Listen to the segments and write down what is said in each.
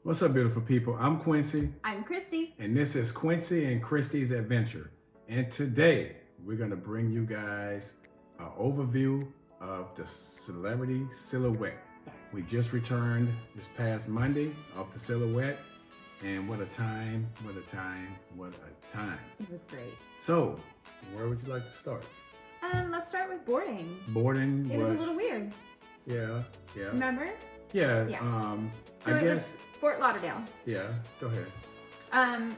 What's up, beautiful people? I'm Quincy, I'm Christy. and this is Quincy and Christy's Adventure. And today, we're going to bring you guys an overview of the Celebrity Silhouette. Yes. We just returned this past Monday off the Silhouette, and what a time, what a time, what a time. It was great. So, where would you like to start? Let's start with boarding. Boarding It was a little weird. Yeah. Remember? Yeah, Yeah. I guess, was Fort Lauderdale. yeah, go ahead.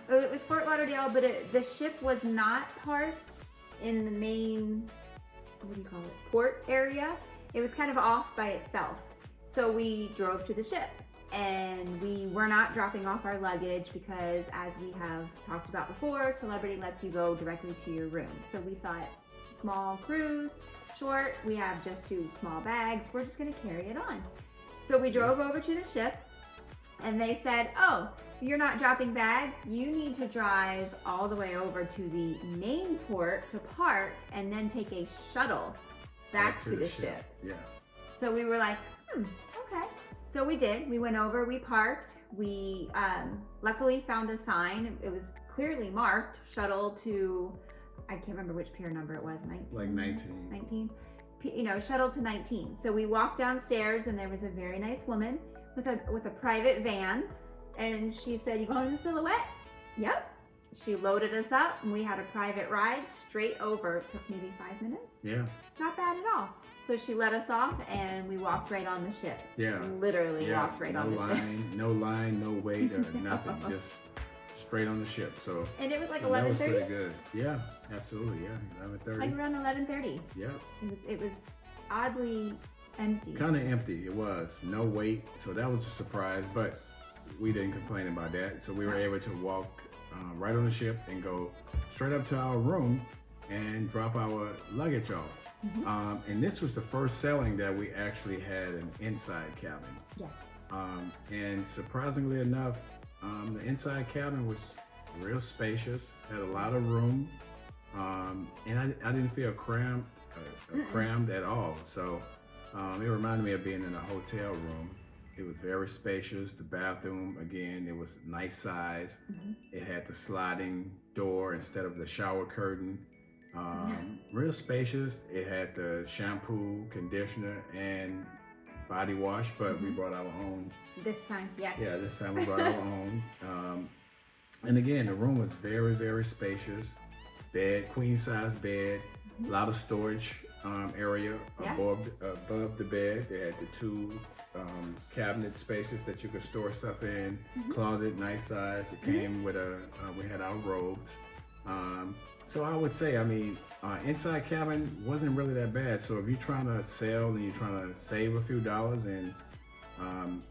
It was Fort Lauderdale, but the ship was not parked in the main, what do you call it, port area. It was kind of off by itself. So we drove to the ship, and we were not dropping off our luggage because, as we have talked about before, Celebrity lets you go directly to your room. So we thought, small cruise, short, we have just 2 small bags, we're just gonna carry it on. So we drove over to the ship, and they said, oh, you're not dropping bags, you need to drive all the way over to the main port to park and then take a shuttle back to the ship. Yeah. So we were like, okay. So we did. We went over, we parked. We luckily found a sign. It was clearly marked, shuttle to, I can't remember which pier number it was, 19? Like 19. 19. Shuttle to 19. So we walked downstairs, and there was a very nice woman with a private van, and she said, "You going to Silhouette?" Yep. She loaded us up, and we had a private ride straight over. It took maybe 5 minutes. Yeah. Not bad at all. So she let us off, and we walked right on the ship. Yeah. Literally walked right on the ship. No line, no wait or nothing. Just straight on the ship. So And it was like that was 11:30. pretty good. Yeah, absolutely. Yeah, 11:30. Like around 11:30. Yeah. It was oddly empty. Kind of empty. It was no wait, so that was a surprise. But we didn't complain about that. So we were able to walk right on the ship and go straight up to our room and drop our luggage off. And this was the first sailing that we actually had an inside cabin. Yeah. And surprisingly enough, the inside cabin was real spacious, had a lot of room, and I didn't feel crammed at all. So it reminded me of being in a hotel room. It was very spacious. The bathroom, again, it was nice size. It had the sliding door instead of the shower curtain. Real spacious. It had the shampoo, conditioner, and body wash, but we brought our own. This time, yes. Yeah, this time we brought our own. And again, the room was very, very spacious. Bed, queen size bed, a lot of storage area above the bed. They had the 2 cabinet spaces that you could store stuff in. Closet, nice size. It came with we had our robes. So I would say, inside cabin wasn't really that bad. So if you're trying to sail and you're trying to save a few dollars, and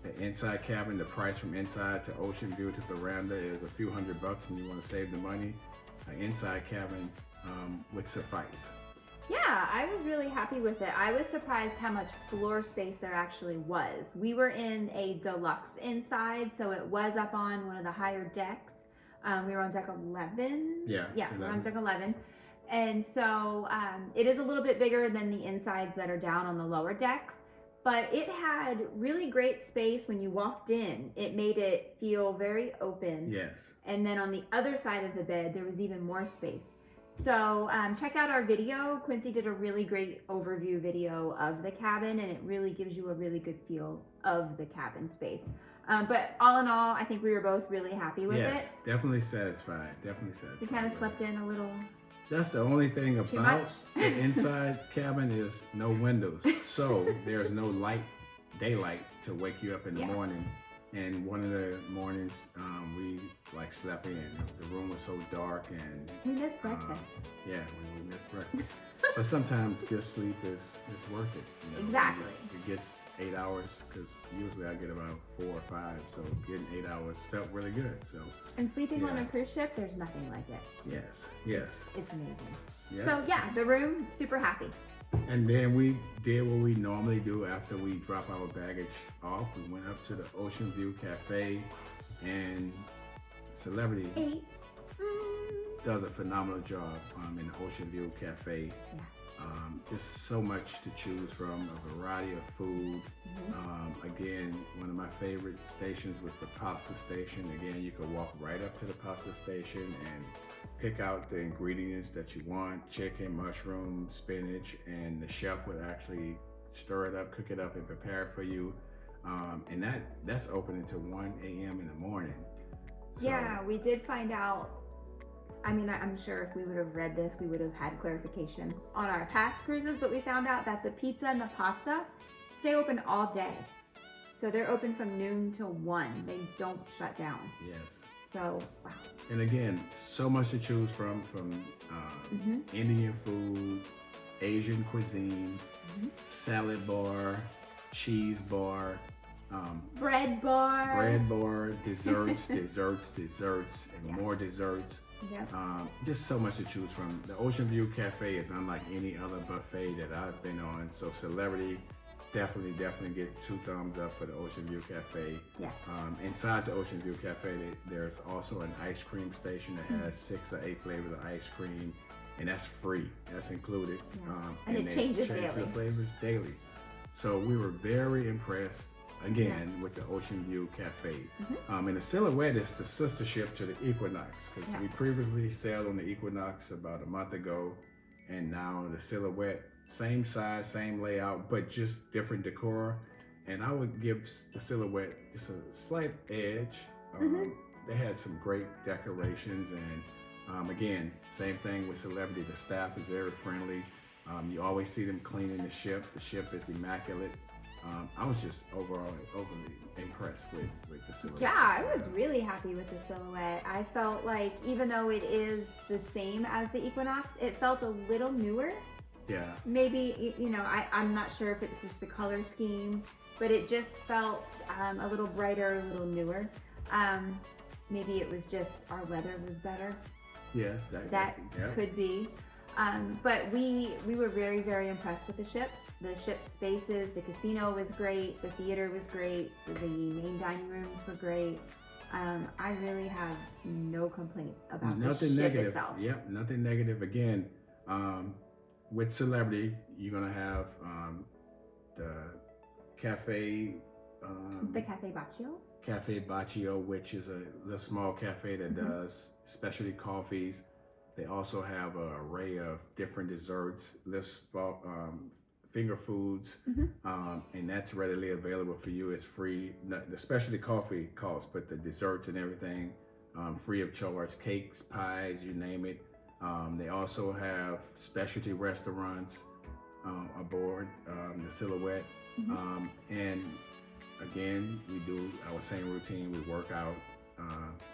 the inside cabin, the price from inside to ocean view to veranda is a few $100, and you want to save the money, an inside cabin would suffice. Yeah, I was really happy with it. I was surprised how much floor space there actually was. We were in a deluxe inside, so it was up on one of the higher decks. We were on deck 11. Yeah, we're on deck 11. And so it is a little bit bigger than the insides that are down on the lower decks, but it had really great space when you walked in. It made it feel very open. Yes. And then on the other side of the bed, there was even more space. So check out our video. Quincy did a really great overview video of the cabin, and it really gives you a really good feel of the cabin space. But all in all, I think we were both really happy with it. Yes, definitely satisfied. Definitely satisfied. We kind of slept in a little. That's the only thing about much. the inside cabin is no windows. So there's no daylight to wake you up in the morning. And one of the mornings, we slept in. The room was so dark, and we missed breakfast. Yeah, we missed breakfast. But sometimes good sleep is worth it. Exactly. It gets 8 hours, because usually I get about 4 or 5. So getting 8 hours felt really good. So. And sleeping on a cruise ship, there's nothing like it. Yes. It's amazing. Yeah. So yeah, the room, super happy. And then we did what we normally do after we drop our baggage off. We went up to the Ocean View Cafe, and Celebrity does a phenomenal job in the Ocean View Cafe. Just so much to choose from, a variety of food. Again, one of my favorite stations was the pasta station. Again, you could walk right up to the pasta station and pick out the ingredients that you want: chicken, mushroom, spinach, and the chef would actually stir it up, cook it up, and prepare it for you. And that's open until 1 a.m. in the morning. So, yeah, we did find out. I mean, I'm sure if we would have read this, we would have had clarification on our past cruises, but we found out that the pizza and the pasta stay open all day. So they're open from noon till 1. They don't shut down. Yes. So, wow. And again, so much to choose from Indian food, Asian cuisine, salad bar, cheese bar, bread bar, desserts, and more desserts. Yep. Just so much to choose from. The Ocean View Cafe is unlike any other buffet that I've been on. So Celebrity, definitely get 2 thumbs up for the Ocean View Cafe. Yes. Inside the Ocean View Cafe, there's also an ice cream station that has 6 or 8 flavors of ice cream, and that's free. That's included. And it they changes change daily. the flavors daily. So we were very impressed again with the Ocean View Cafe. And the Silhouette is the sister ship to the Equinox, because we previously sailed on the Equinox about a month ago, and now the Silhouette, same size, same layout, but just different decor. And I would give the Silhouette just a slight edge. They had some great decorations, and again, same thing with Celebrity. The staff is very friendly. You always see them cleaning the ship. The ship is immaculate. I was just overly impressed with the Silhouette. Yeah, I was really happy with the Silhouette. I felt like even though it is the same as the Equinox, it felt a little newer. Yeah. Maybe, I'm not sure if it's just the color scheme, but it just felt a little brighter, a little newer. Maybe it was just our weather was better. Yes, that could be. But we were very, very impressed with the ship. The ship's spaces, the casino was great, the theater was great, the main dining rooms were great. I really have no complaints about the ship negative. itself. Yep, nothing negative. Again, with Celebrity, you're gonna have the cafe. The Cafe Baccio. Cafe Baccio, which is a small cafe that does specialty coffees. They also have an array of different desserts, finger foods, and that's readily available for you. It's free. The specialty coffee costs, but the desserts and everything, free of charge. Cakes, pies, you name it. They also have specialty restaurants aboard the Silhouette. And again, we do our same routine. We work out.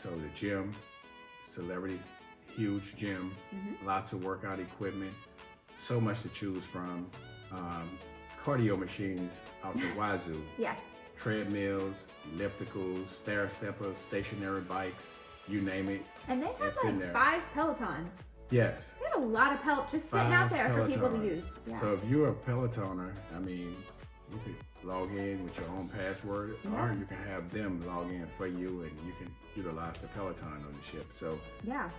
So the gym, Celebrity, huge gym, lots of workout equipment, so much to choose from. Cardio machines out the wazoo. Yes. Treadmills, ellipticals, stair steppers, stationary bikes, you name it. And they had like 5 Pelotons. Yes. They had a lot of just sitting out there for people to use. Yeah. So if you're a Pelotoner, I mean, you could log in with your own password, or you can have them log in for you, and you can utilize the Peloton on the ship. So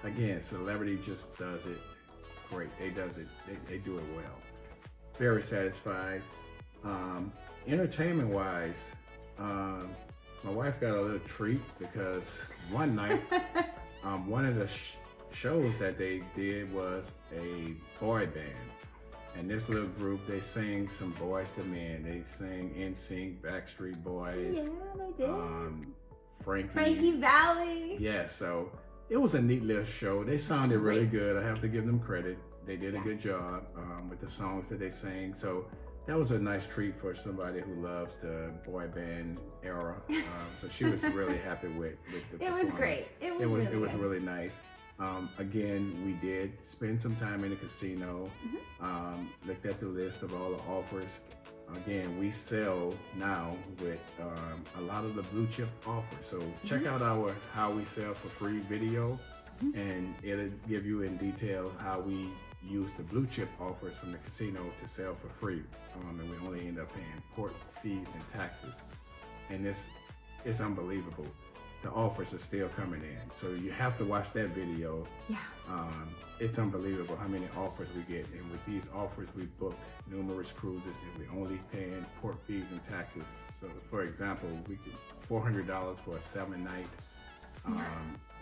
again, Celebrity just does it great. They do it well. Very satisfied. Entertainment wise, my wife got a little treat because one night, one of the shows that they did was a boy band. And this little group, they sing some Boys to Men. They sang NSYNC, Backstreet Boys. Yeah, they did. Frankie Valli. Yeah, so it was a neat little show. They sounded really good. I have to give them credit. They did a good job with the songs that they sang. So that was a nice treat for somebody who loves the boy band era. So she was really happy with the performance. It was great. It was really nice. Again, we did spend some time in the casino, looked at the list of all the offers. Again, we sell now with a lot of the blue chip offers. So check out our How We Sell for Free video, and it'll give you in detail how we use the blue chip offers from the casino to sell for free. And we only end up paying port fees and taxes. And it's unbelievable. the offers are still coming in. So you have to watch that video. Yeah. It's unbelievable how many offers we get. And with these offers, we book numerous cruises and we're only paying port fees and taxes. So for example, we get $400 for a 7-night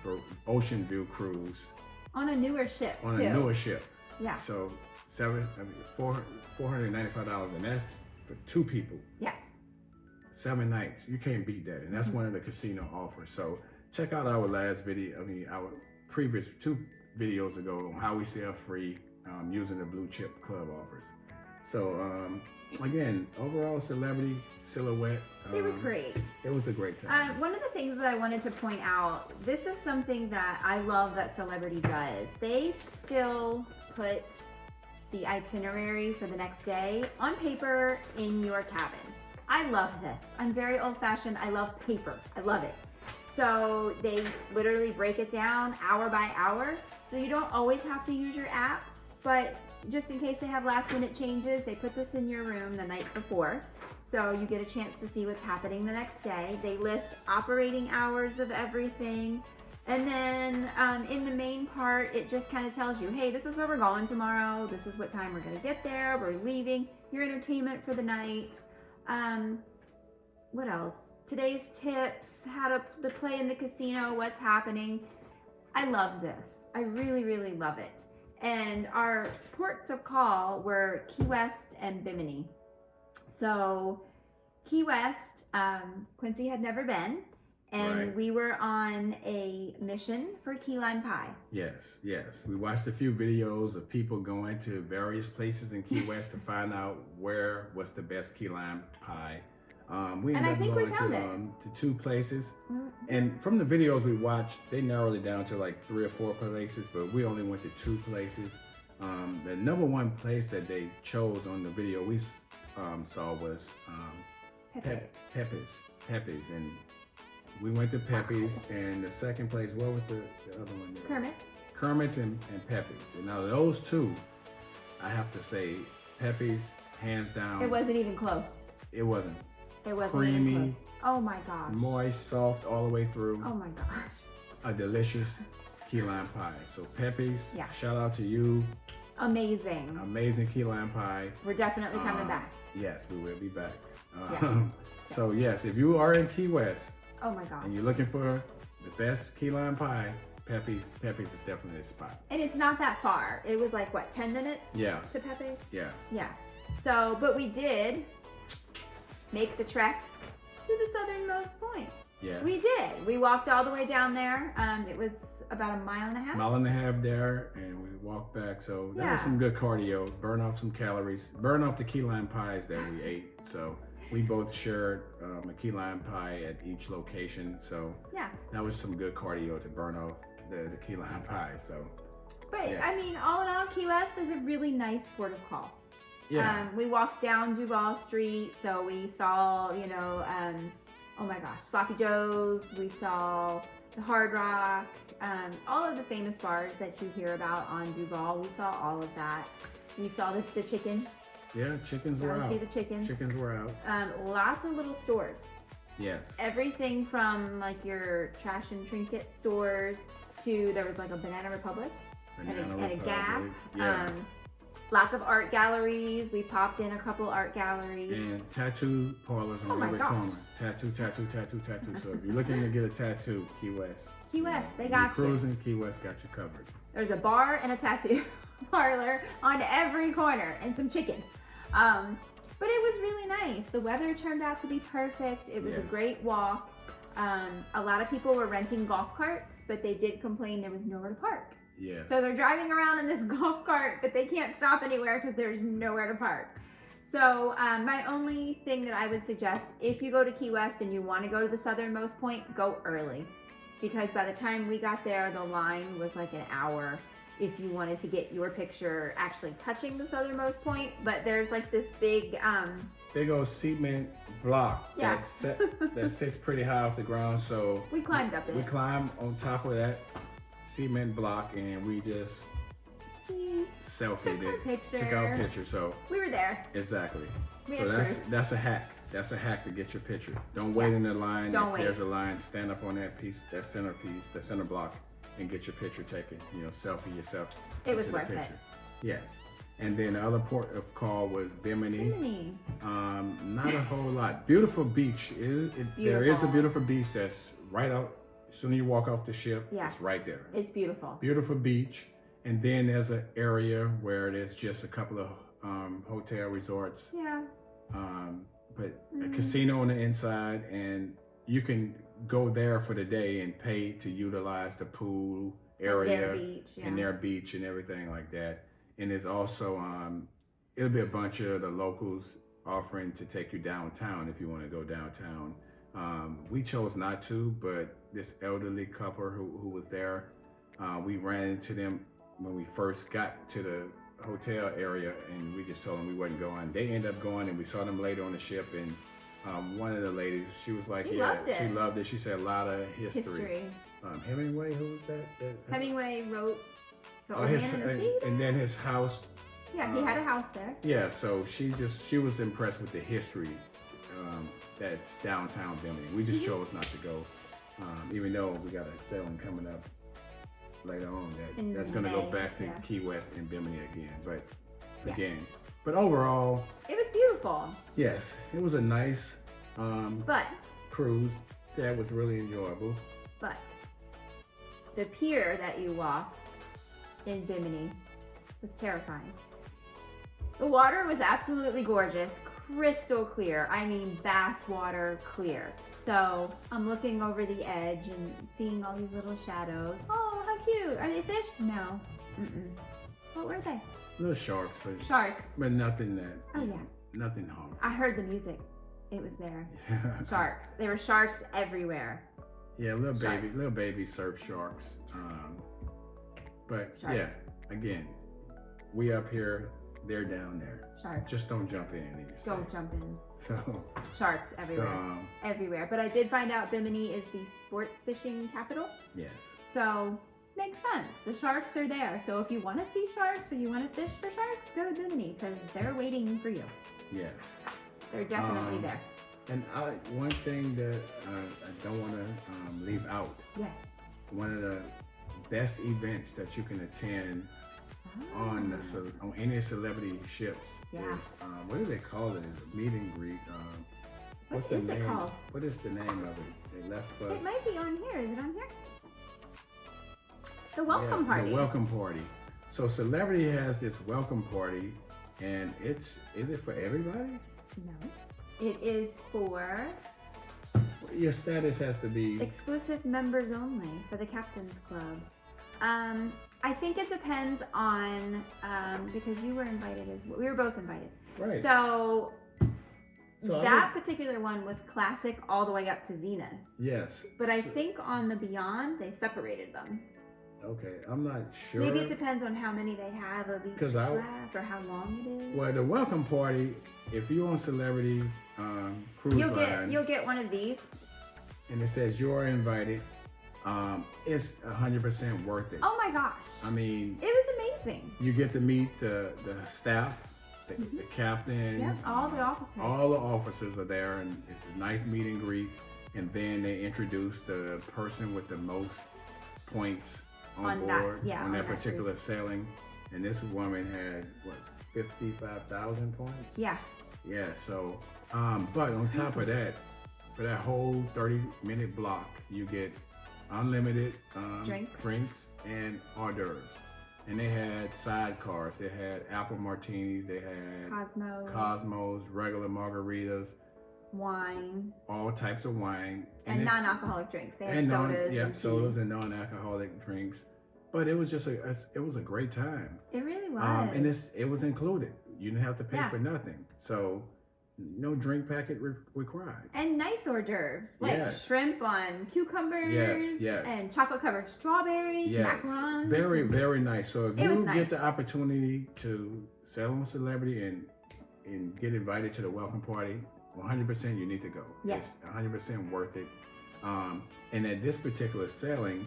for ocean view cruise. On a newer ship On too. a newer ship. Yeah. So $495, and that's for 2 people. Yes. 7 nights. You can't beat that. And that's one of the casino offers. So check out our last video, our previous 2 videos ago on how we sell free using the blue chip club offers. So again, overall Celebrity Silhouette. It was great. It was a great time. One of the things that I wanted to point out, this is something that I love that Celebrity does. They still put the itinerary for the next day on paper in your cabin. I love this. I'm very old-fashioned. I love paper. I love it. So they literally break it down hour by hour. So you don't always have to use your app, but just in case they have last-minute changes, they put this in your room the night before. So you get a chance to see what's happening the next day. They list operating hours of everything. And then in the main part, it just kind of tells you, hey, this is where we're going tomorrow. This is what time we're gonna get there. We're leaving. Your entertainment for the night. What else? Today's tips, how to play in the casino, what's happening. I love this. I really, really love it. And our ports of call were Key West and Bimini. So Key West, Quincy had never been, and we were on a mission for key lime pie. Yes. We watched a few videos of people going to various places in Key West to find out what's the best key lime pie. We ended up going to 2 places. And from the videos we watched, they narrowed it down to like 3 or 4 places, but we only went to 2 places. The number 1 place that they chose on the video we saw was Pepe's. And we went to Pepe's, and the second place, what was the other one? Kermit's and Pepe's. And out of those 2, I have to say Pepe's, hands down. It wasn't even close. It wasn't. It wasn't creamy. Even close. Oh my gosh. Moist, soft all the way through. Oh my gosh. A delicious key lime pie. So Pepe's, yeah. Shout out to you. Amazing. Amazing key lime pie. We're definitely coming back. Yes, we will be back. So yes, if you are in Key West, oh my gosh, and you're looking for the best key lime pie, Pepe's is definitely the spot. And it's not that far. It was like what, 10 minutes? Yeah. To Pepe's? Yeah. Yeah. So, but we did make the trek to the southernmost point. Yes. We did. We walked all the way down there. It was about 1.5 miles. Mile and a half there, and we walked back. So that was some good cardio. Burn off some calories. Burn off the key lime pies that we ate. So we both shared a key lime pie at each location. So yeah, that was some good cardio to burn off the key lime pie. So, but yes. I mean, all in all, Key West is a really nice port of call. Yeah. We walked down Duval Street, so we saw, oh my gosh, Sloppy Joe's. We saw the Hard Rock, all of the famous bars that you hear about on Duval. We saw all of that. We saw the chickens. Yeah, chickens were out. See the chickens. Chickens were out. Lots of little stores. Yes. Everything from like your trash and trinket stores to there was like a Banana Republic and a Gap. Yeah. Lots of art galleries. We popped in a couple art galleries. And tattoo parlors on every corner. Tattoo. So if you're looking to get a tattoo, Key West. They got you. Cruising, Key West got you covered. There's a bar and a tattoo parlor on every corner and some chickens. But it was really nice. The weather turned out to be perfect. It was a great walk. A lot of people were renting golf carts, but they did complain there was nowhere to park. Yes. So they're driving around in this golf cart, but they can't stop anywhere because there's nowhere to park. So my only thing that I would suggest, if you go to Key West and you want to go to the southernmost point, go early. Because by the time we got there, the line was like an hour if you wanted to get your picture actually touching the southernmost point. But there's like this big old cement block that sits pretty high off the ground. So we climbed up it. We climbed on top of that cement block and we just selfied it. Took our picture. So we were there. Exactly. So that's a hack. that's a hack to get your picture. Don't wait in the line. Don't if wait. there's a line, stand up on that piece, that center block, and get your picture taken. You know, selfie yourself. It was into the worth it. picture. Yes. And then the other port of call was Bimini. Bimini. Not a whole lot. Beautiful beach. There is a beautiful beach that's right out. As soon as you walk off the ship, it's right there. It's beautiful. Beautiful beach. And then there's an area where there's just a couple of hotel resorts. Yeah. But a casino on the inside, and you can go there for the day and pay to utilize the pool area and their beach and everything like that. And there's also it'll be a bunch of the locals offering to take you downtown if you want to go downtown. We chose not to, but this elderly couple who was there, we ran into them when we first got to the hotel area, and we just told them we wasn't going. They ended up going, and we saw them later on the ship. And one of the ladies, she was like, she loved it. She said a lot of history. Hemingway, who was that? Hemingway wrote The Old his, Man and the Sea. And then his house. Yeah, he had a house there. Yeah, so she was impressed with the history that's downtown Bimini. We just chose not to go, even though we got a sailing coming up later on that's going to go back to Key West and Bimini again. But overall, it was beautiful. Yes, it was a nice cruise that was really enjoyable. But the pier that you walked in Bimini was terrifying. The water was absolutely gorgeous, crystal clear. I mean, bath water clear. So I'm looking over the edge and seeing all these little shadows. Oh, how cute. Are they fish? No. What were they? Little sharks, but nothing that. Oh yeah. Nothing harmful. I heard the music. It was there. Sharks. There were sharks everywhere. Yeah, little baby surf sharks. But yeah, again, we up here, they're down there. Sharks. Just don't jump in. Don't jump in. So sharks everywhere. Everywhere. But I did find out Bimini is the sport fishing capital. Yes. So makes sense. The sharks are there. So if you want to see sharks or you want to fish for sharks, go to Bimini because they're waiting for you. Yes. They're definitely there. And one thing that I don't want to leave out. Yeah. One of the best events that you can attend on any celebrity ships is what do they call it? It's a meet and greet. What's the name? Called? What is the name of it? They left us. It might be on here. Is it on here? The welcome party. The welcome party. So Celebrity has this welcome party, and is it for everybody? No. It is for... Your status has to be... exclusive members only for the Captain's Club. I think it depends on, because you were invited as well. We were both invited. Right. So that particular one was classic all the way up to Zenith. Yes. But I think on the Beyond, they separated them. Okay, I'm not sure. Maybe it depends on how many they have of each class or how long it is. Well, the welcome party, if you're on Celebrity Cruise Line, you'll get one of these. And it says you're invited. It's 100% worth it. Oh my gosh. I mean, it was amazing. You get to meet the staff, the captain. All the officers. All the officers are there, and it's a nice meet and greet. And then they introduce the person with the most points on board on that particular sailing. And this woman had 55,000 points. Yeah. Yeah. So, but on top of that, for that whole 30-minute block, you get unlimited drinks and hors d'oeuvres. And they had sidecars. They had apple martinis. They had Cosmos, regular margaritas, wine, all types of wine, and non-alcoholic drinks. They had sodas. Sodas and non-alcoholic drinks. But it was just a great time. It really was. And it was included. You didn't have to pay for nothing. So no drink packet required. And nice hors d'oeuvres, like shrimp on cucumbers, and chocolate covered strawberries, macarons. Very, very nice. So if you get the opportunity to sail on Celebrity and get invited to the welcome party, 100% you need to go. Yes. It's 100% worth it. And at this particular sailing,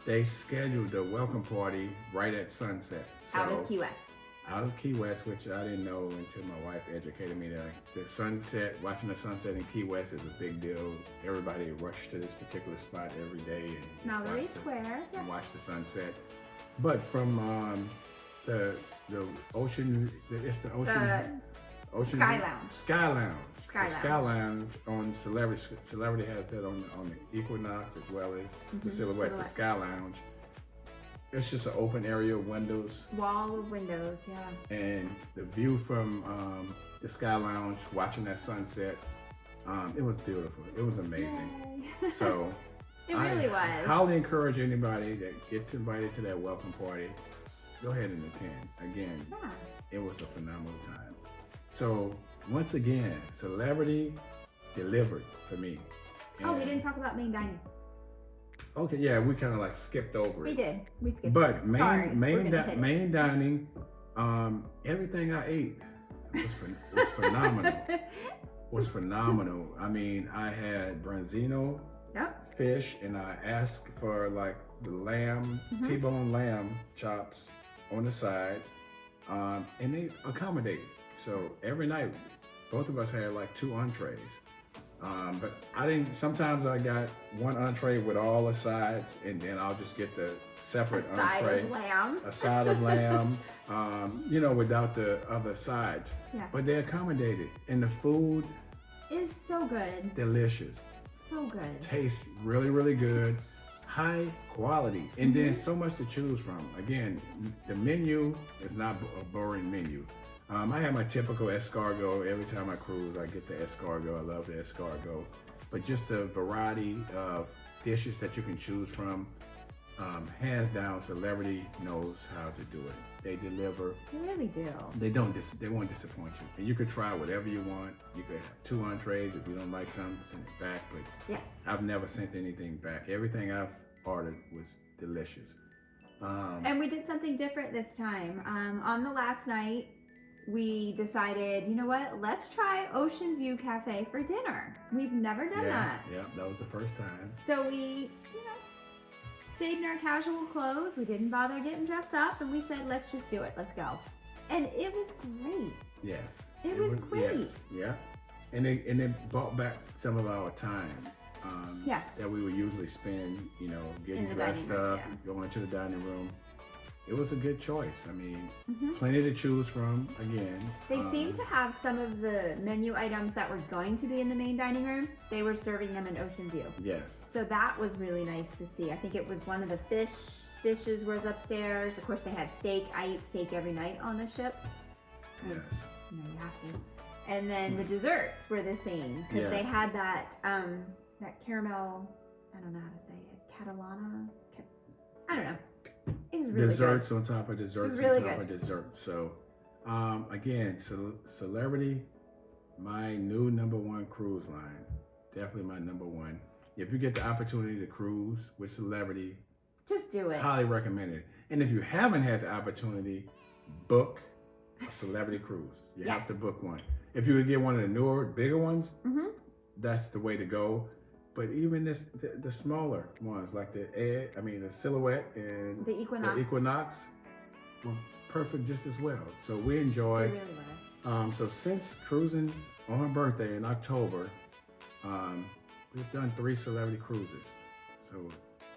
they scheduled the welcome party right at sunset. So, out of Key West. out of Key West, which I didn't know until my wife educated me that the sunset, watching the sunset in Key West is a big deal. Everybody rushed to this particular spot every day and Mallory Square. and watch the sunset. But from the ocean, it's the ocean. Ocean Sky Lounge. Sky Lounge. Sky The Sky Lounge on Celebrity. Celebrity has that on the Equinox as well as the Silhouette. The Sky Lounge. It's just an open area, windows. Wall of windows, yeah. And the view from the Sky Lounge, watching that sunset, it was beautiful. It was amazing. Yay. So it really was. I highly encourage anybody that gets invited to that welcome party, go ahead and attend. Again, it was a phenomenal time. So once again, Celebrity delivered for me. And we didn't talk about main dining. Okay, yeah, we kind of like skipped over it. We did. We skipped But it. Sorry, main dining, everything I ate was phenomenal. Was phenomenal. I mean, I had branzino fish, and I asked for like the lamb, T-bone lamb chops on the side, and they accommodated. So every night, both of us had like 2 entrees. But I didn't. Sometimes I got 1 entree with all the sides, and then I'll just get the separate entree, a side of lamb, without the other sides. Yeah. But they accommodated, and the food is so good. Delicious. So good. Tastes really, really good. High quality, and then so much to choose from. Again, the menu is not a boring menu. I have my typical escargot. Every time I cruise, I get the escargot. I love the escargot. But just the variety of dishes that you can choose from, hands down, Celebrity knows how to do it. They deliver. They really do. They won't disappoint you. And you could try whatever you want. You could have 2 entrees. If you don't like something, send it back. But I've never sent anything back. Everything I've ordered was delicious. And we did something different this time. On the last night, we decided, you know what, let's try Ocean View Cafe for dinner. We've never done that. Yeah, that was the first time. So we, stayed in our casual clothes. We didn't bother getting dressed up, and we said, let's just do it. Let's go. And it was great. Yes. It was great. Yes, yeah. And it brought back some of our time. That we would usually spend, getting dressed up, going to the dining room. It was a good choice. I mean, plenty to choose from, again. They seemed to have some of the menu items that were going to be in the main dining room. They were serving them in Ocean View. Yes. So that was really nice to see. I think it was one of the dishes was upstairs. Of course, they had steak. I eat steak every night on the ship. Yes. You have to. And then the desserts were the same. Because they had that caramel, I don't know how to say it, Catalana? I don't know. It was really desserts good. on top of desserts really on top of desserts. So, again, Celebrity, my new #1 cruise line. Definitely my #1. If you get the opportunity to cruise with Celebrity, just do it. Highly recommend it. And if you haven't had the opportunity, book a Celebrity cruise. You have to book one. If you would get one of the newer, bigger ones, that's the way to go. But even the smaller ones, like the Silhouette and the Equinox, were perfect just as well. So we enjoy. They really were. So since cruising on her birthday in October, we've done 3 Celebrity cruises. So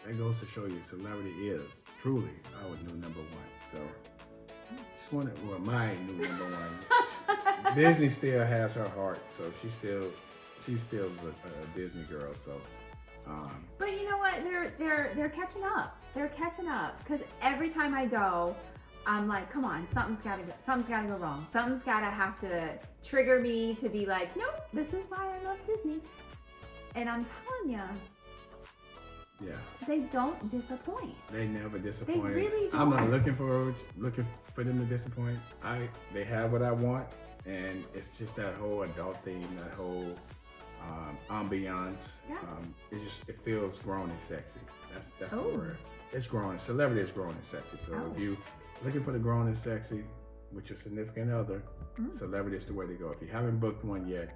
that goes to show you, Celebrity is truly our new #1. So just wanted, my new #1. Disney still has her heart, so she's still a Disney girl. So, but you know what? They're catching up. They're catching up because every time I go, I'm like, come on, something's got to go wrong. Something's got to have to trigger me to be like, nope, this is why I love Disney. And I'm telling you, they don't disappoint. They never disappoint. They really don't. I'm not looking for them to disappoint. They have what I want, and it's just that whole adult theme, that whole ambiance. It feels grown and sexy. That's the word. It's grown. Celebrity is grown and sexy. So if you looking for the grown and sexy with your significant other, Celebrity is the way to go. If you haven't booked one yet,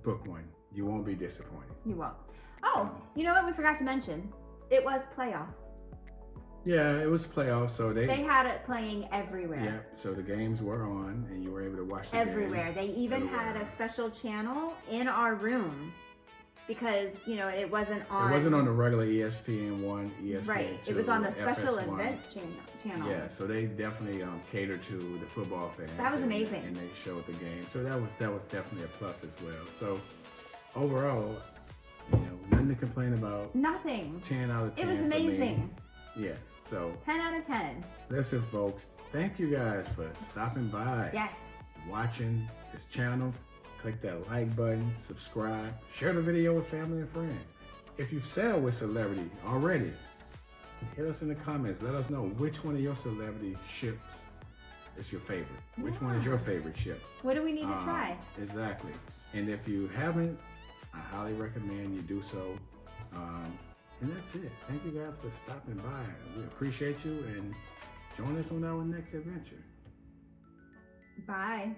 book one. You won't be disappointed. You won't. Oh, you know what we forgot to mention? It was playoffs. Yeah, it was playoffs, so They had it playing everywhere. Yeah, so the games were on, and you were able to watch the everywhere. games. They even had a special channel in our room because it wasn't on. It wasn't on the regular ESPN1, ESPN2. Right. It was on the special FS1. event channel. Yeah, so they definitely catered to the football fans. That was amazing. And they showed the game, so that was definitely a plus as well. So overall, nothing to complain about. Nothing. 10 out of 10. It was amazing. Yes, so 10 out of 10. listen, folks, thank you guys for stopping by. Yes. Watching this channel. Click that like button, subscribe, share the video with family and friends. If you've sailed with Celebrity already, hit us in the comments. Let us know which one of your celebrity ships is your favorite. Which one is your favorite ship? What do we need to try? Exactly. And if you haven't, I highly recommend you do so. And that's it. Thank you guys for stopping by. We appreciate you, and join us on our next adventure. Bye.